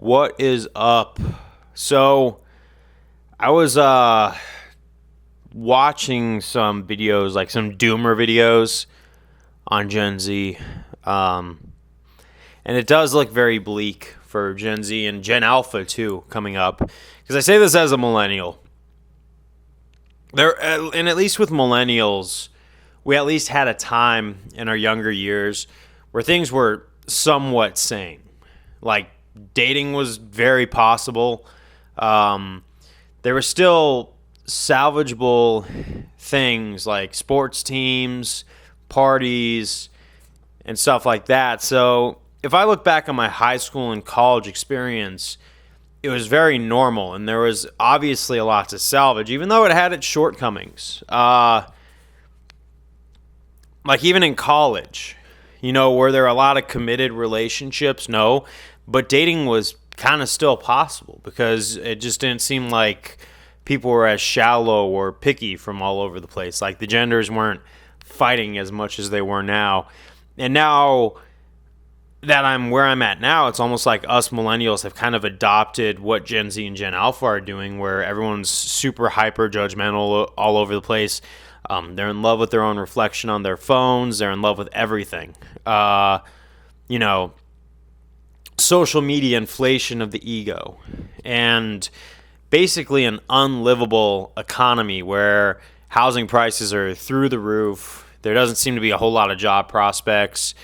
What is up? So, I was watching some videos, like some doomer videos on Gen Z. And it does look very bleak for Gen Z and Gen Alpha too coming up. Because I say this as a millennial. And at least with millennials, we at least had a time in our younger years where things were somewhat sane. Like dating was very possible. There were still salvageable things like sports teams, parties, and stuff like that. So if I look back on my high school and college experience, it was very normal, and there was obviously a lot to salvage, even though it had its shortcomings. Like even in college, were there a lot of committed relationships? No, but dating was kind of still possible because it just didn't seem like people were as shallow or picky from all over the place. Like the genders weren't fighting as much as they were now. And now that I'm where I'm at now, it's almost like us millennials have kind of adopted what Gen Z and Gen Alpha are doing, where everyone's super hyper judgmental all over the place. They're in love with their own reflection on their phones. They're in love with everything. Social media inflation of the ego, and basically an unlivable economy where housing prices are through the roof. There doesn't seem to be a whole lot of job prospects.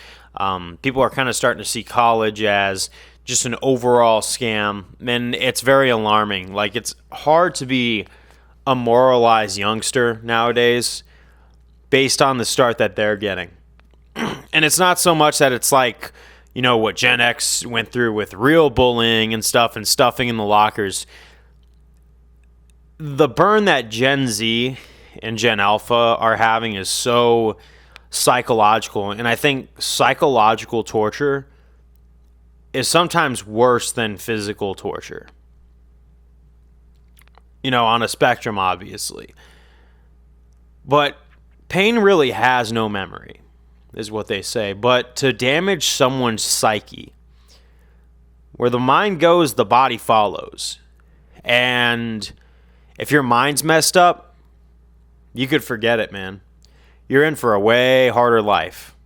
People are kind of starting to see college as just an overall scam, and it's very alarming. Like, it's hard to be a moralized youngster nowadays based on the start that they're getting. And it's not so much that it's like, what Gen X went through with real bullying and stuff and stuffing in the lockers. The burn that Gen Z and Gen Alpha are having is so psychological, and I think psychological torture is sometimes worse than physical torture. On a spectrum, obviously. But pain really has no memory, is what they say. But to damage someone's psyche, where the mind goes, the body follows. And if your mind's messed up, you could forget it, man. You're in for a way harder life.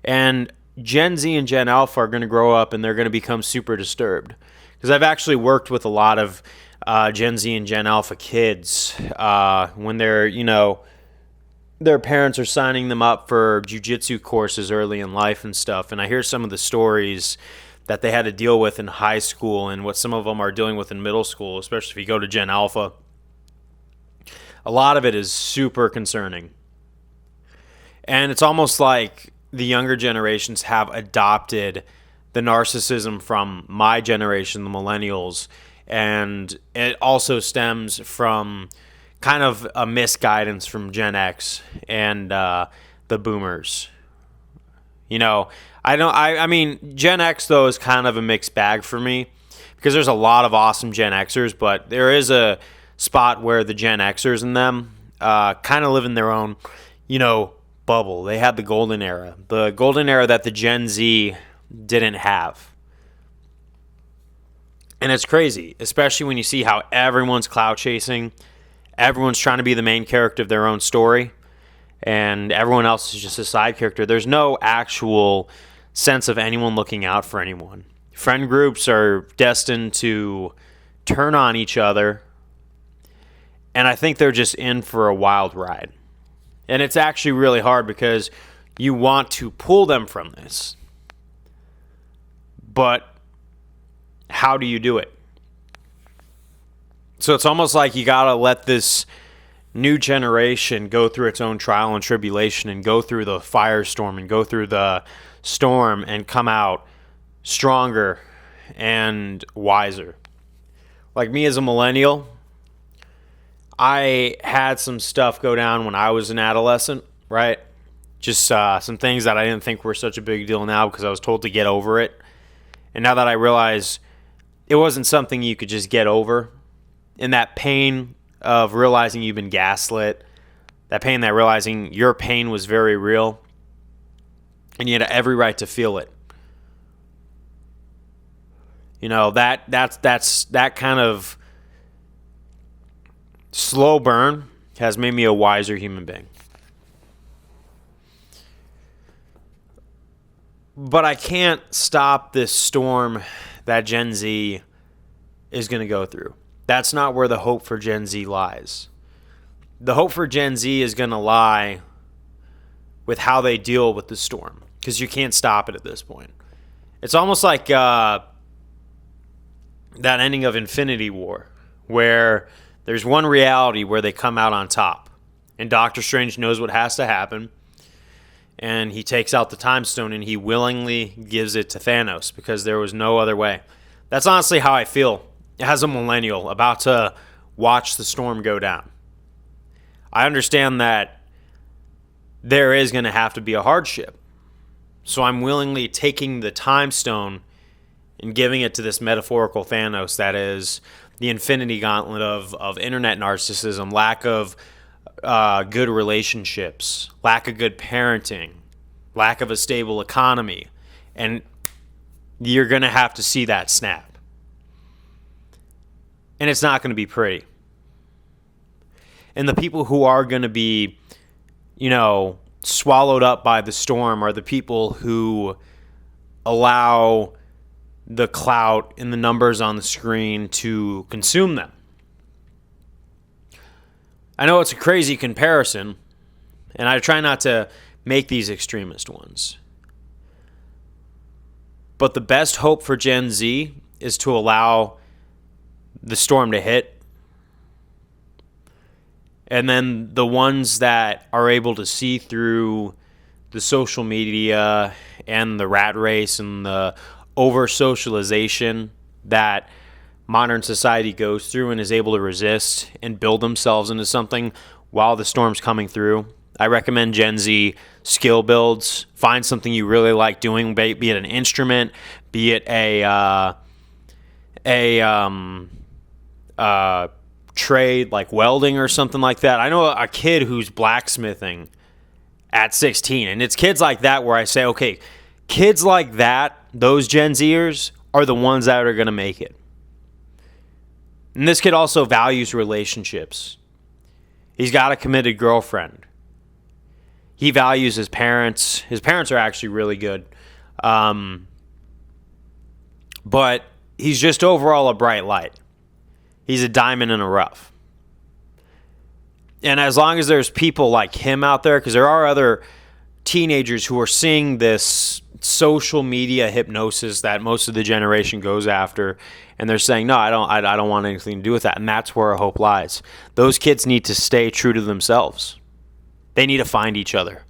And Gen Z and Gen Alpha are going to grow up and they're going to become super disturbed. Because I've actually worked with a lot of Gen Z and Gen Alpha kids when they're, their parents are signing them up for jiu-jitsu courses early in life and stuff. And I hear some of the stories that they had to deal with in high school and what some of them are dealing with in middle school, especially if you go to Gen Alpha. A lot of it is super concerning. And it's almost like the younger generations have adopted the narcissism from my generation, the millennials. And it also stems from kind of a misguidance from Gen X and the boomers. I mean, Gen X, though, is kind of a mixed bag for me because there's a lot of awesome Gen Xers, but there is a spot where the Gen Xers and them kind of live in their own, bubble. They had the golden era that the Gen Z didn't have. And it's crazy, especially when you see how everyone's clout chasing, everyone's trying to be the main character of their own story, and everyone else is just a side character. There's no actual sense of anyone looking out for anyone. Friend groups are destined to turn on each other, and I think they're just in for a wild ride. And it's actually really hard because you want to pull them from this. But how do you do it? So it's almost like you got to let this new generation go through its own trial and tribulation and go through the firestorm and go through the storm and come out stronger and wiser. Like me as a millennial, I had some stuff go down when I was an adolescent, right? Just some things that I didn't think were such a big deal now because I was told to get over it. And now that I realize it wasn't something you could just get over, and that pain of realizing you've been gaslit, that pain that realizing your pain was very real, and you had every right to feel it. That kind of slow burn has made me a wiser human being. But I can't stop this storm that Gen Z is going to go through. That's not where the hope for Gen Z lies. The hope for Gen Z is going to lie with how they deal with the storm, because you can't stop it at this point. It's almost like that ending of Infinity War, where there's one reality where they come out on top, and Doctor Strange knows what has to happen, and he takes out the Time Stone and he willingly gives it to Thanos because there was no other way. That's honestly how I feel as a millennial about to watch the storm go down. I understand that there is going to have to be a hardship. So I'm willingly taking the Time Stone and giving it to this metaphorical Thanos that is the Infinity Gauntlet of internet narcissism, lack of good relationships, lack of good parenting, lack of a stable economy. And you're going to have to see that snap. And it's not going to be pretty. And the people who are going to be, swallowed up by the storm are the people who allow the clout and the numbers on the screen to consume them. I know it's a crazy comparison, and I try not to make these extremist ones. But the best hope for Gen Z is to allow the storm to hit. And then the ones that are able to see through the social media and the rat race and the over-socialization that modern society goes through and is able to resist and build themselves into something while the storm's coming through. I recommend Gen Z skill builds. Find something you really like doing, be it an instrument, be it a trade like welding or something like that. I know a kid who's blacksmithing at 16, and it's kids like that where I say, okay, kids like that, those Gen Zers are the ones that are going to make it. And this kid also values relationships. He's got a committed girlfriend. He values his parents. His parents are actually really good. But he's just overall a bright light. He's a diamond in the rough. And as long as there's people like him out there, because there are other teenagers who are seeing this social media hypnosis that most of the generation goes after, and they're saying, no, I don't want anything to do with that. And that's where our hope lies. Those kids need to stay true to themselves. They need to find each other.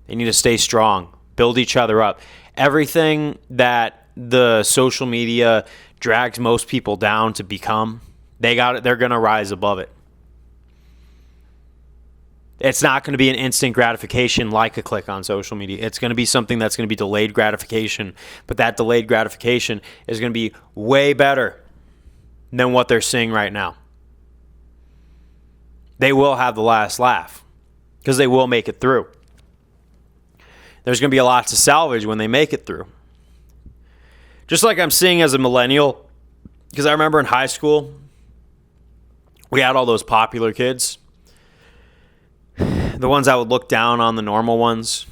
They need to stay strong, build each other up. Everything that the social media drags most people down to become, they're going to rise above it. It's not going to be an instant gratification like a click on social media. It's going to be something that's going to be delayed gratification. But that delayed gratification is going to be way better than what they're seeing right now. They will have the last laugh because they will make it through. There's going to be a lot to salvage when they make it through. Just like I'm seeing as a millennial, because I remember in high school, we had all those popular kids. The ones that would look down on the normal ones.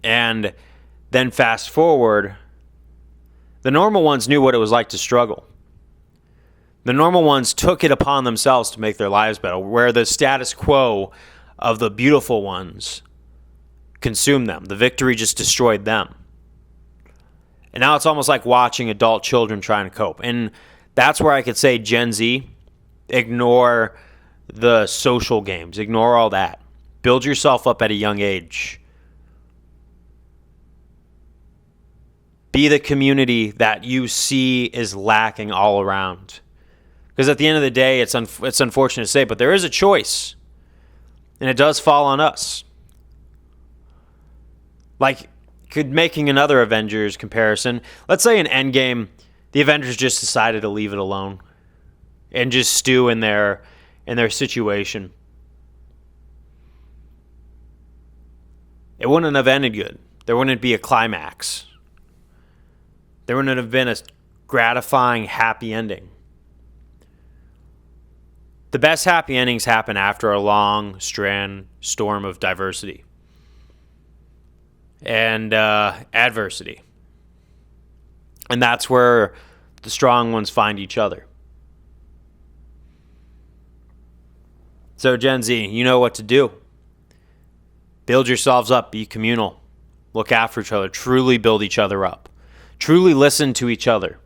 And then fast forward, the normal ones knew what it was like to struggle. The normal ones took it upon themselves to make their lives better, where the status quo of the beautiful ones consumed them. The victory just destroyed them. And now it's almost like watching adult children trying to cope. And that's where I could say Gen Z, ignore the social games. Ignore all that. Build yourself up at a young age. Be the community that you see is lacking all around. Because at the end of the day, it's unfortunate to say, but there is a choice. And it does fall on us. Like, making another Avengers comparison, let's say in Endgame, the Avengers just decided to leave it alone and just stew in their situation. It wouldn't have ended good. There wouldn't be a climax. There wouldn't have been a gratifying happy ending. The best happy endings happen after a long storm of diversity and adversity. And that's where the strong ones find each other. So Gen Z, you know what to do. Build yourselves up, be communal, look after each other, truly build each other up, truly listen to each other.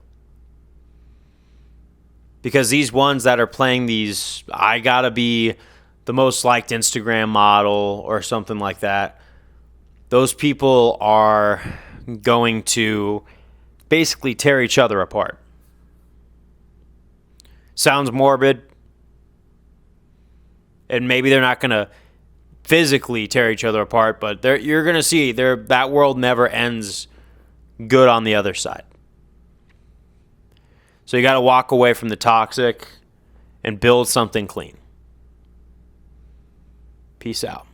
Because these ones that are playing these, I gotta be the most liked Instagram model or something like that, those people are going to basically tear each other apart. Sounds morbid. And maybe they're not going to physically tear each other apart, but you're going to see that world never ends good on the other side. So you got to walk away from the toxic and build something clean. Peace out.